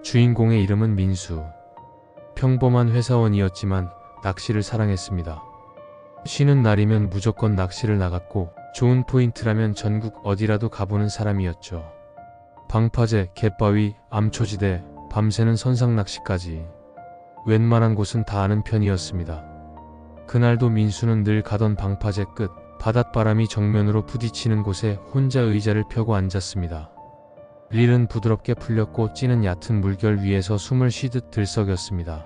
주인공의 이름은 민수. 평범한 회사원이었지만 낚시를 사랑했습니다. 쉬는 날이면 무조건 낚시를 나갔고 좋은 포인트라면 전국 어디라도 가보는 사람이었죠. 방파제, 갯바위, 암초지대, 밤새는 선상낚시까지 웬만한 곳은 다 아는 편이었습니다. 그날도 민수는 늘 가던 방파제 끝 바닷바람이 정면으로 부딪히는 곳에 혼자 의자를 펴고 앉았습니다. 릴은 부드럽게 풀렸고 찌는 얕은 물결 위에서 숨을 쉬듯 들썩였습니다.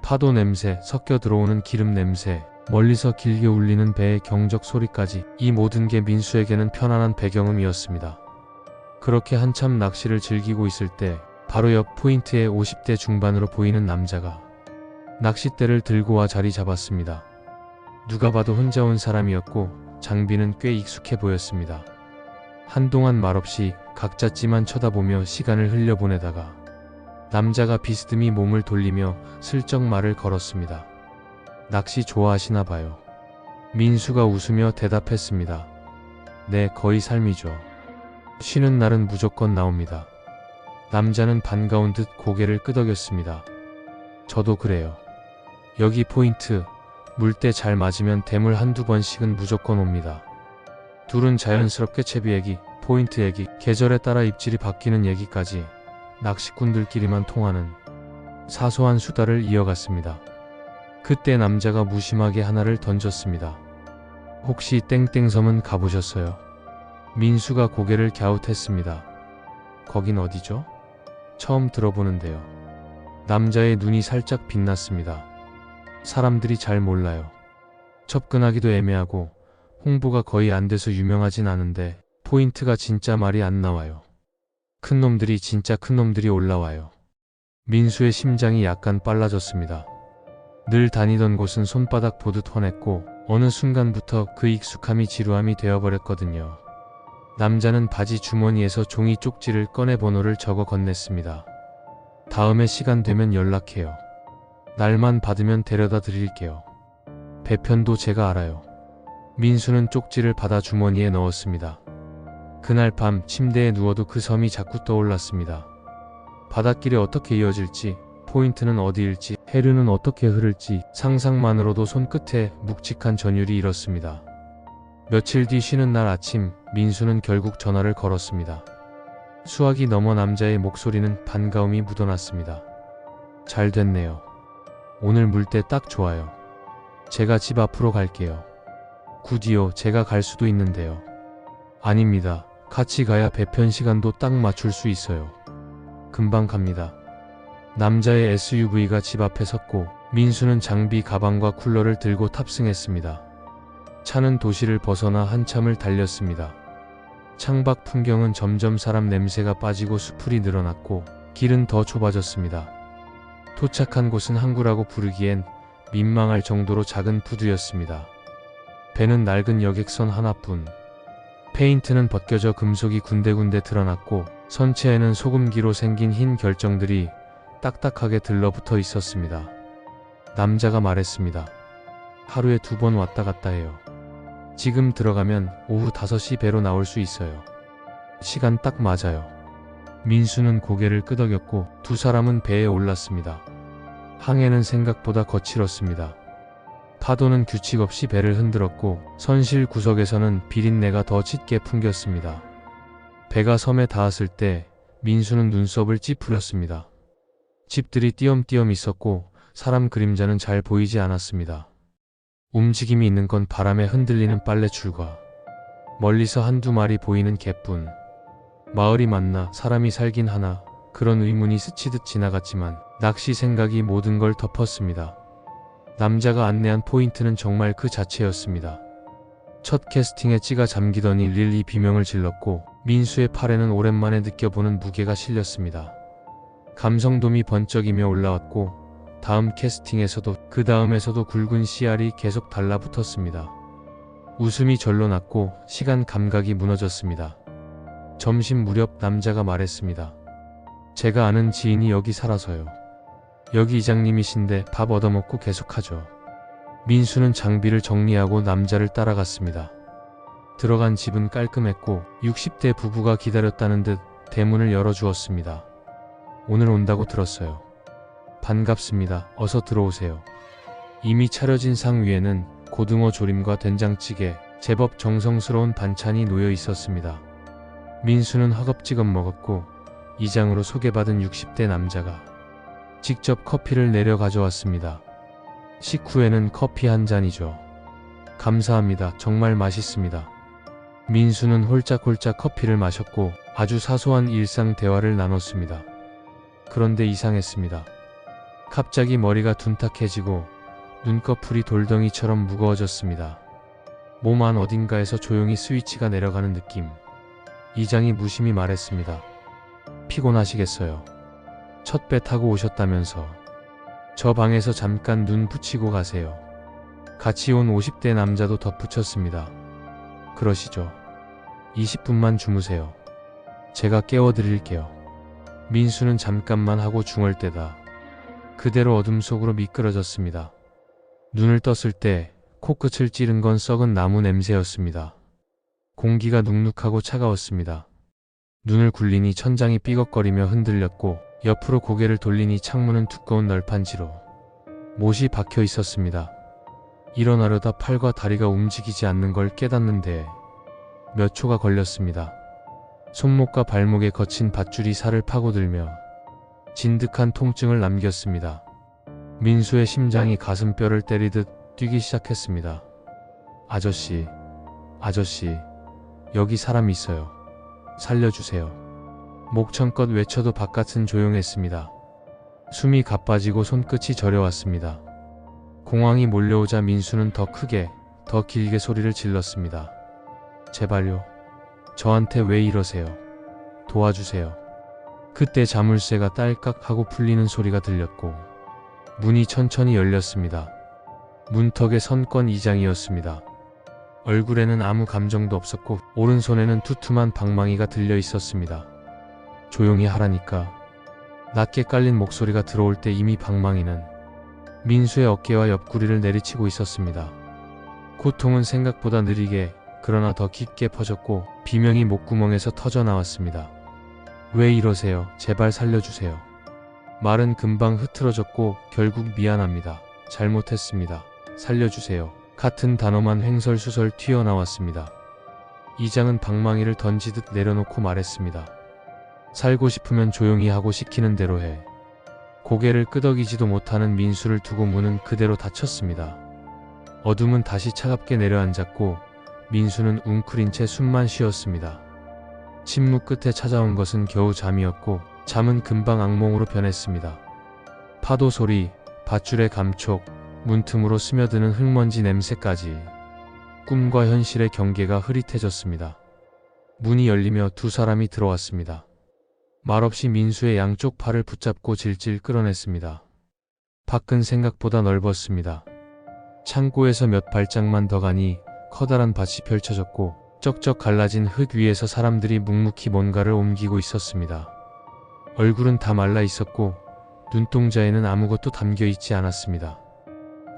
파도 냄새, 섞여 들어오는 기름 냄새, 멀리서 길게 울리는 배의 경적 소리까지 이 모든 게 민수에게는 편안한 배경음이었습니다. 그렇게 한참 낚시를 즐기고 있을 때 바로 옆 포인트에 50대 중반으로 보이는 남자가 낚싯대를 들고 와 자리 잡았습니다. 누가 봐도 혼자 온 사람이었고 장비는 꽤 익숙해 보였습니다. 한동안 말없이 각자찌만 쳐다보며 시간을 흘려보내다가 남자가 비스듬히 몸을 돌리며 슬쩍 말을 걸었습니다. 낚시 좋아하시나 봐요. 민수가 웃으며 대답했습니다. 네, 거의 삶이죠. 쉬는 날은 무조건 나옵니다. 남자는 반가운 듯 고개를 끄덕였습니다. 저도 그래요. 여기 포인트, 물때 잘 맞으면 대물 한두 번씩은 무조건 옵니다. 둘은 자연스럽게 채비 얘기, 포인트 얘기, 계절에 따라 입질이 바뀌는 얘기까지 낚시꾼들끼리만 통하는 사소한 수다를 이어갔습니다. 그때 남자가 무심하게 하나를 던졌습니다. 혹시 땡땡섬은 가보셨어요? 민수가 고개를 갸웃했습니다. 거긴 어디죠? 처음 들어보는데요. 남자의 눈이 살짝 빛났습니다. 사람들이 잘 몰라요. 접근하기도 애매하고 홍보가 거의 안 돼서 유명하진 않은데 포인트가 진짜 말이 안 나와요. 큰 놈들이 진짜 큰 놈들이 올라와요. 민수의 심장이 약간 빨라졌습니다. 늘 다니던 곳은 손바닥 보듯 훤했고 어느 순간부터 그 익숙함이 지루함이 되어버렸거든요. 남자는 바지 주머니에서 종이 쪽지를 꺼내 번호를 적어 건넸습니다. 다음에 시간 되면 연락해요. 날만 받으면 데려다 드릴게요. 배편도 제가 알아요. 민수는 쪽지를 받아 주머니에 넣었습니다. 그날 밤 침대에 누워도 그 섬이 자꾸 떠올랐습니다. 바닷길이 어떻게 이어질지, 포인트는 어디일지, 해류는 어떻게 흐를지 상상만으로도 손끝에 묵직한 전율이 일었습니다. 며칠 뒤 쉬는 날 아침, 민수는 결국 전화를 걸었습니다. 수화기 넘어 남자의 목소리는 반가움이 묻어났습니다. 잘 됐네요. 오늘 물때 딱 좋아요. 제가 집 앞으로 갈게요. 굿이요, 제가 갈 수도 있는데요. 아닙니다. 같이 가야 배편 시간도 딱 맞출 수 있어요. 금방 갑니다. 남자의 SUV가 집 앞에 섰고 민수는 장비, 가방과 쿨러를 들고 탑승했습니다. 차는 도시를 벗어나 한참을 달렸습니다. 창밖 풍경은 점점 사람 냄새가 빠지고 수풀이 늘어났고 길은 더 좁아졌습니다. 도착한 곳은 항구라고 부르기엔 민망할 정도로 작은 부두였습니다. 배는 낡은 여객선 하나뿐. 페인트는 벗겨져 금속이 군데군데 드러났고 선체에는 소금기로 생긴 흰 결정들이 딱딱하게 들러붙어 있었습니다. 남자가 말했습니다. 하루에 2번 왔다 갔다 해요. 지금 들어가면 오후 5시 배로 나올 수 있어요. 시간 딱 맞아요. 민수는 고개를 끄덕였고 두 사람은 배에 올랐습니다. 항해는 생각보다 거칠었습니다. 파도는 규칙 없이 배를 흔들었고 선실 구석에서는 비린내가 더 짙게 풍겼습니다. 배가 섬에 닿았을 때 민수는 눈썹을 찌푸렸습니다. 집들이 띄엄띄엄 있었고 사람 그림자는 잘 보이지 않았습니다. 움직임이 있는 건 바람에 흔들리는 빨래줄과 멀리서 한두 마리 보이는 개뿐. 마을이 맞나, 사람이 살긴 하나, 그런 의문이 스치듯 지나갔지만 낚시 생각이 모든 걸 덮었습니다. 남자가 안내한 포인트는 정말 그 자체였습니다. 첫 캐스팅에 찌가 잠기더니 릴이 비명을 질렀고 민수의 팔에는 오랜만에 느껴보는 무게가 실렸습니다. 감성돔이 번쩍이며 올라왔고 다음 캐스팅에서도 그 다음에서도 굵은 씨알이 계속 달라붙었습니다. 웃음이 절로 났고 시간 감각이 무너졌습니다. 점심 무렵 남자가 말했습니다. 제가 아는 지인이 여기 살아서요. 여기 이장님이신데 밥 얻어먹고 계속하죠. 민수는 장비를 정리하고 남자를 따라갔습니다. 들어간 집은 깔끔했고 60대 부부가 기다렸다는 듯 대문을 열어주었습니다. 오늘 온다고 들었어요. 반갑습니다. 어서 들어오세요. 이미 차려진 상 위에는 고등어 조림과 된장찌개, 제법 정성스러운 반찬이 놓여 있었습니다. 민수는 허겁지겁 먹었고 이장으로 소개받은 60대 남자가 직접 커피를 내려 가져왔습니다. 식후에는 커피 한 잔이죠. 감사합니다. 정말 맛있습니다. 민수는 홀짝홀짝 커피를 마셨고 아주 사소한 일상 대화를 나눴습니다. 그런데 이상했습니다. 갑자기 머리가 둔탁해지고 눈꺼풀이 돌덩이처럼 무거워졌습니다. 몸 안 어딘가에서 조용히 스위치가 내려가는 느낌. 이장이 무심히 말했습니다. 피곤하시겠어요. 첫 배 타고 오셨다면서. 저 방에서 잠깐 눈 붙이고 가세요. 같이 온 50대 남자도 덧붙였습니다. 그러시죠. 20분만 주무세요. 제가 깨워드릴게요. 민수는 잠깐만 하고 중얼대다 그대로 어둠 속으로 미끄러졌습니다. 눈을 떴을 때 코끝을 찌른 건 썩은 나무 냄새였습니다. 공기가 눅눅하고 차가웠습니다. 눈을 굴리니 천장이 삐걱거리며 흔들렸고 옆으로 고개를 돌리니 창문은 두꺼운 널판지로 못이 박혀 있었습니다. 일어나려다 팔과 다리가 움직이지 않는 걸 깨닫는데 몇 초가 걸렸습니다. 손목과 발목에 거친 밧줄이 살을 파고들며 진득한 통증을 남겼습니다. 민수의 심장이 가슴뼈를 때리듯 뛰기 시작했습니다. 아저씨, 아저씨, 여기 사람 있어요. 살려주세요. 목청껏 외쳐도 바깥은 조용했습니다. 숨이 가빠지고 손끝이 저려왔습니다. 공황이 몰려오자 민수는 더 크게, 더 길게 소리를 질렀습니다. 제발요. 저한테 왜 이러세요? 도와주세요. 그때 자물쇠가 딸깍 하고 풀리는 소리가 들렸고 문이 천천히 열렸습니다. 문턱에 선 건 이장이었습니다. 얼굴에는 아무 감정도 없었고 오른손에는 두툼한 방망이가 들려 있었습니다. 조용히 하라니까. 낮게 깔린 목소리가 들어올 때 이미 방망이는 민수의 어깨와 옆구리를 내리치고 있었습니다. 고통은 생각보다 느리게 그러나 더 깊게 퍼졌고 비명이 목구멍에서 터져 나왔습니다. 왜 이러세요? 제발 살려주세요. 말은 금방 흐트러졌고 결국 미안합니다. 잘못했습니다. 살려주세요. 같은 단어만 횡설수설 튀어나왔습니다. 이장은 방망이를 던지듯 내려놓고 말했습니다. 살고 싶으면 조용히 하고 시키는 대로 해. 고개를 끄덕이지도 못하는 민수를 두고 문은 그대로 닫혔습니다. 어둠은 다시 차갑게 내려앉았고 민수는 웅크린 채 숨만 쉬었습니다. 침묵 끝에 찾아온 것은 겨우 잠이었고 잠은 금방 악몽으로 변했습니다. 파도 소리, 밧줄의 감촉, 문틈으로 스며드는 흙먼지 냄새까지 꿈과 현실의 경계가 흐릿해졌습니다. 문이 열리며 두 사람이 들어왔습니다. 말없이 민수의 양쪽 팔을 붙잡고 질질 끌어냈습니다. 밖은 생각보다 넓었습니다. 창고에서 몇 발짝만 더 가니 커다란 밭이 펼쳐졌고 쩍쩍 갈라진 흙 위에서 사람들이 묵묵히 뭔가를 옮기고 있었습니다. 얼굴은 다 말라 있었고 눈동자에는 아무것도 담겨 있지 않았습니다.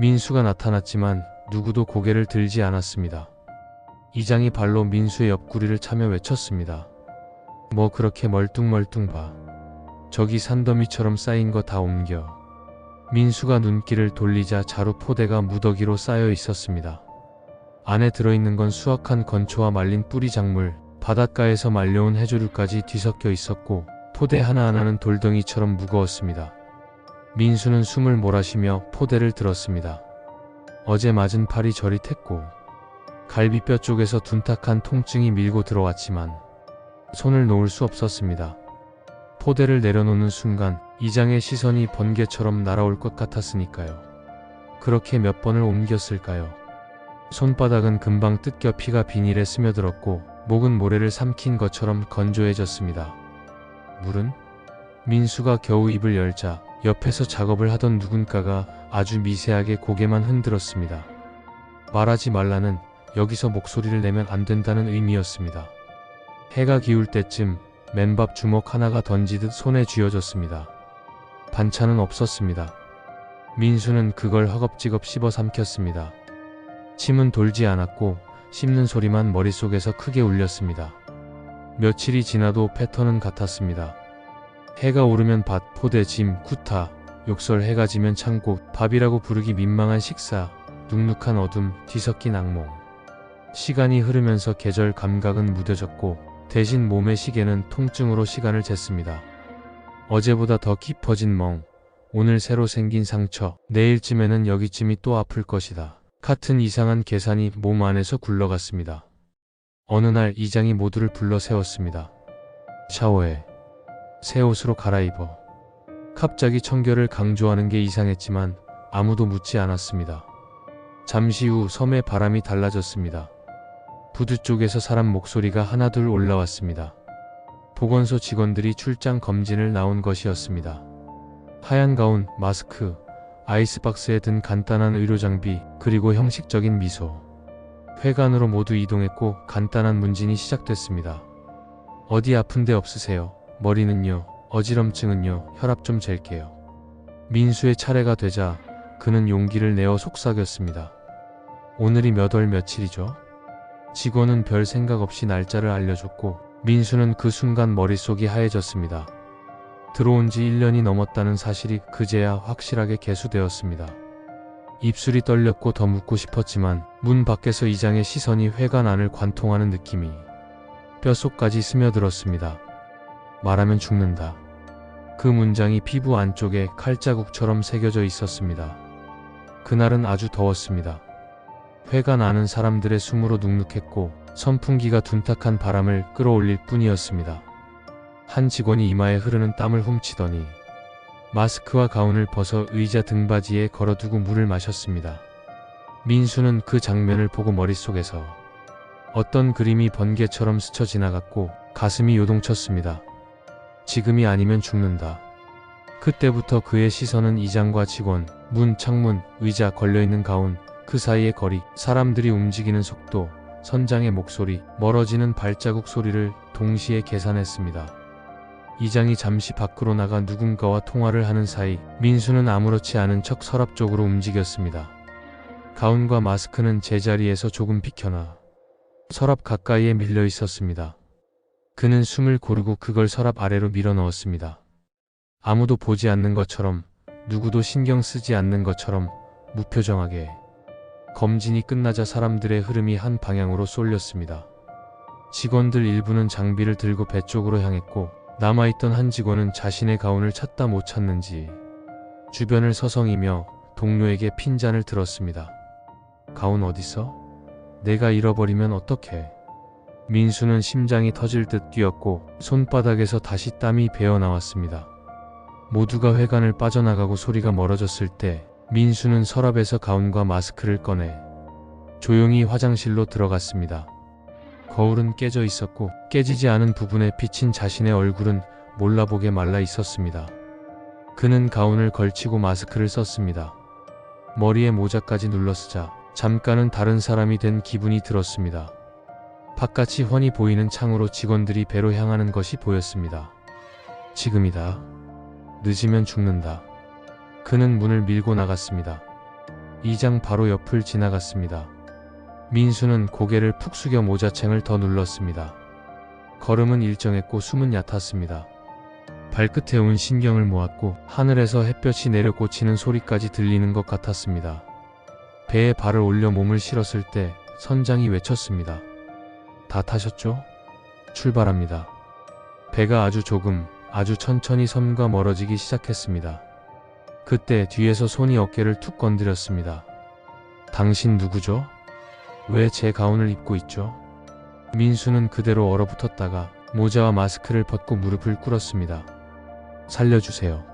민수가 나타났지만 누구도 고개를 들지 않았습니다. 이장이 발로 민수의 옆구리를 차며 외쳤습니다. 뭐 그렇게 멀뚱멀뚱 봐. 저기 산더미처럼 쌓인 거 다 옮겨. 민수가 눈길을 돌리자 자루 포대가 무더기로 쌓여 있었습니다. 안에 들어있는 건 수확한 건초와 말린 뿌리 작물, 바닷가에서 말려온 해조류까지 뒤섞여 있었고 포대 하나하나는 돌덩이처럼 무거웠습니다. 민수는 숨을 몰아쉬며 포대를 들었습니다. 어제 맞은 팔이 저릿했고 갈비뼈 쪽에서 둔탁한 통증이 밀고 들어왔지만 손을 놓을 수 없었습니다. 포대를 내려놓는 순간 이장의 시선이 번개처럼 날아올 것 같았으니까요. 그렇게 몇 번을 옮겼을까요? 손바닥은 금방 뜯겨 피가 비닐에 스며들었고 목은 모래를 삼킨 것처럼 건조해졌습니다. 물은? 민수가 겨우 입을 열자 옆에서 작업을 하던 누군가가 아주 미세하게 고개만 흔들었습니다. 말하지 말라는, 여기서 목소리를 내면 안 된다는 의미였습니다. 해가 기울 때쯤 맨밥 주먹 하나가 던지듯 손에 쥐어졌습니다. 반찬은 없었습니다. 민수는 그걸 허겁지겁 씹어 삼켰습니다. 침은 돌지 않았고 씹는 소리만 머릿속에서 크게 울렸습니다. 며칠이 지나도 패턴은 같았습니다. 해가 오르면 밭, 포대, 짐, 구타, 욕설, 해가 지면 창고, 밥이라고 부르기 민망한 식사, 눅눅한 어둠, 뒤섞인 악몽. 시간이 흐르면서 계절 감각은 무뎌졌고 대신 몸의 시계는 통증으로 시간을 쟀습니다. 어제보다 더 깊어진 멍, 오늘 새로 생긴 상처, 내일쯤에는 여기쯤이 또 아플 것이다. 같은 이상한 계산이 몸 안에서 굴러갔습니다. 어느 날 이장이 모두를 불러 세웠습니다. 샤워해. 새 옷으로 갈아입어. 갑자기 청결을 강조하는 게 이상했지만 아무도 묻지 않았습니다. 잠시 후 섬의 바람이 달라졌습니다. 부두 쪽에서 사람 목소리가 하나둘 올라왔습니다. 보건소 직원들이 출장 검진을 나온 것이었습니다. 하얀 가운, 마스크, 아이스박스에 든 간단한 의료장비, 그리고 형식적인 미소. 회관으로 모두 이동했고 간단한 문진이 시작됐습니다. 어디 아픈 데 없으세요? 머리는요? 어지럼증은요? 혈압 좀 잴게요. 민수의 차례가 되자 그는 용기를 내어 속삭였습니다. 오늘이 몇 월 며칠이죠? 직원은 별 생각 없이 날짜를 알려줬고 민수는 그 순간 머릿속이 하얘졌습니다. 들어온 지 1년이 넘었다는 사실이 그제야 확실하게 개수되었습니다. 입술이 떨렸고 더 묻고 싶었지만 문 밖에서 이장의 시선이 회관 안을 관통하는 느낌이 뼛속까지 스며들었습니다. 말하면 죽는다. 그 문장이 피부 안쪽에 칼자국처럼 새겨져 있었습니다. 그날은 아주 더웠습니다. 회관 안은 사람들의 숨으로 눅눅했고 선풍기가 둔탁한 바람을 끌어올릴 뿐이었습니다. 한 직원이 이마에 흐르는 땀을 훔치더니 마스크와 가운을 벗어 의자 등받이에 걸어두고 물을 마셨습니다. 민수는 그 장면을 보고 머릿속에서 어떤 그림이 번개처럼 스쳐 지나갔고 가슴이 요동쳤습니다. 지금이 아니면 죽는다. 그때부터 그의 시선은 이장과 직원, 문, 창문, 의자, 걸려있는 가운, 그 사이의 거리, 사람들이 움직이는 속도, 선장의 목소리, 멀어지는 발자국 소리를 동시에 계산했습니다. 이장이 잠시 밖으로 나가 누군가와 통화를 하는 사이 민수는 아무렇지 않은 척 서랍 쪽으로 움직였습니다. 가운과 마스크는 제자리에서 조금 비켜나 서랍 가까이에 밀려 있었습니다. 그는 숨을 고르고 그걸 서랍 아래로 밀어 넣었습니다. 아무도 보지 않는 것처럼, 누구도 신경 쓰지 않는 것처럼 무표정하게. 검진이 끝나자 사람들의 흐름이 한 방향으로 쏠렸습니다. 직원들 일부는 장비를 들고 배 쪽으로 향했고 남아있던 한 직원은 자신의 가운을 찾다 못 찾는지 주변을 서성이며 동료에게 핀잔을 들었습니다. 가운 어딨어? 내가 잃어버리면 어떡해? 민수는 심장이 터질 듯 뛰었고 손바닥에서 다시 땀이 배어 나왔습니다. 모두가 회관을 빠져나가고 소리가 멀어졌을 때 민수는 서랍에서 가운과 마스크를 꺼내 조용히 화장실로 들어갔습니다. 거울은 깨져 있었고 깨지지 않은 부분에 비친 자신의 얼굴은 몰라보게 말라 있었습니다. 그는 가운을 걸치고 마스크를 썼습니다. 머리에 모자까지 눌러쓰자 잠깐은 다른 사람이 된 기분이 들었습니다. 바깥이 훤히 보이는 창으로 직원들이 배로 향하는 것이 보였습니다. 지금이다. 늦으면 죽는다. 그는 문을 밀고 나갔습니다. 이장 바로 옆을 지나갔습니다. 민수는 고개를 푹 숙여 모자챙을 더 눌렀습니다. 걸음은 일정했고 숨은 얕았습니다. 발끝에 온 신경을 모았고 하늘에서 햇볕이 내려 꽂히는 소리까지 들리는 것 같았습니다. 배에 발을 올려 몸을 실었을 때 선장이 외쳤습니다. 다 타셨죠? 출발합니다. 배가 아주 조금, 아주 천천히 섬과 멀어지기 시작했습니다. 그때 뒤에서 손이 어깨를 툭 건드렸습니다. 당신 누구죠? 왜 제 가운을 입고 있죠? 민수는 그대로 얼어붙었다가 모자와 마스크를 벗고 무릎을 꿇었습니다. 살려주세요.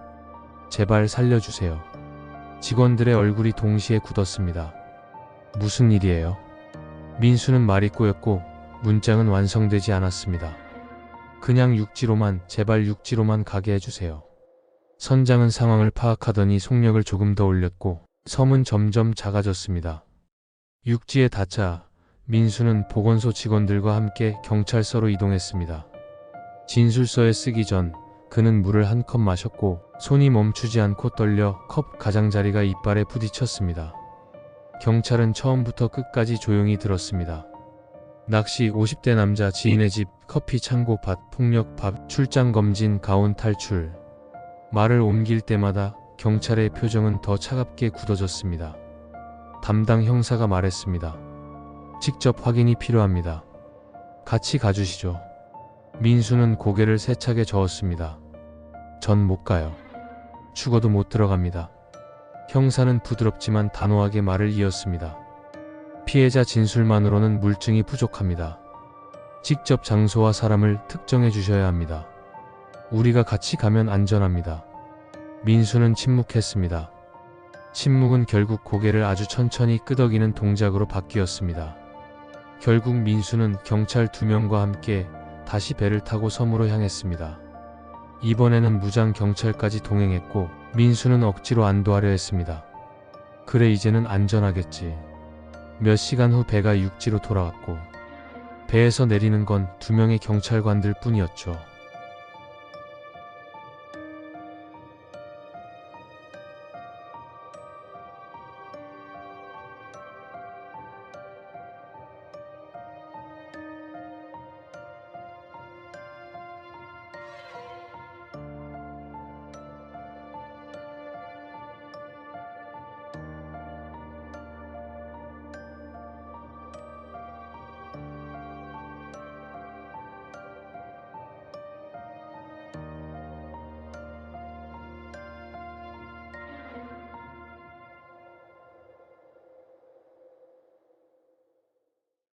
제발 살려주세요. 직원들의 얼굴이 동시에 굳었습니다. 무슨 일이에요? 민수는 말이 꼬였고 문장은 완성되지 않았습니다. 그냥 육지로만, 제발 육지로만 가게 해주세요. 선장은 상황을 파악하더니 속력을 조금 더 올렸고 섬은 점점 작아졌습니다. 육지에 닿자 민수는 보건소 직원들과 함께 경찰서로 이동했습니다. 진술서에 쓰기 전 그는 물을 한 컵 마셨고 손이 멈추지 않고 떨려 컵 가장자리가 이빨에 부딪혔습니다. 경찰은 처음부터 끝까지 조용히 들었습니다. 낚시 50대 남자 지인의 집, 커피 창고 밭, 폭력 밥, 출장 검진 가온 탈출. 말을 옮길 때마다 경찰의 표정은 더 차갑게 굳어졌습니다. 담당 형사가 말했습니다. 직접 확인이 필요합니다. 같이 가주시죠. 민수는 고개를 세차게 저었습니다. 전 못 가요. 죽어도 못 들어갑니다. 형사는 부드럽지만 단호하게 말을 이었습니다. 피해자 진술만으로는 물증이 부족합니다. 직접 장소와 사람을 특정해 주셔야 합니다. 우리가 같이 가면 안전합니다. 민수는 침묵했습니다. 침묵은 결국 고개를 아주 천천히 끄덕이는 동작으로 바뀌었습니다. 결국 민수는 경찰 2명과 함께 다시 배를 타고 섬으로 향했습니다. 이번에는 무장 경찰까지 동행했고 민수는 억지로 안도하려 했습니다. 그래 이제는 안전하겠지. 몇 시간 후 배가 육지로 돌아왔고 배에서 내리는 건 2명의 경찰관들 뿐이었죠.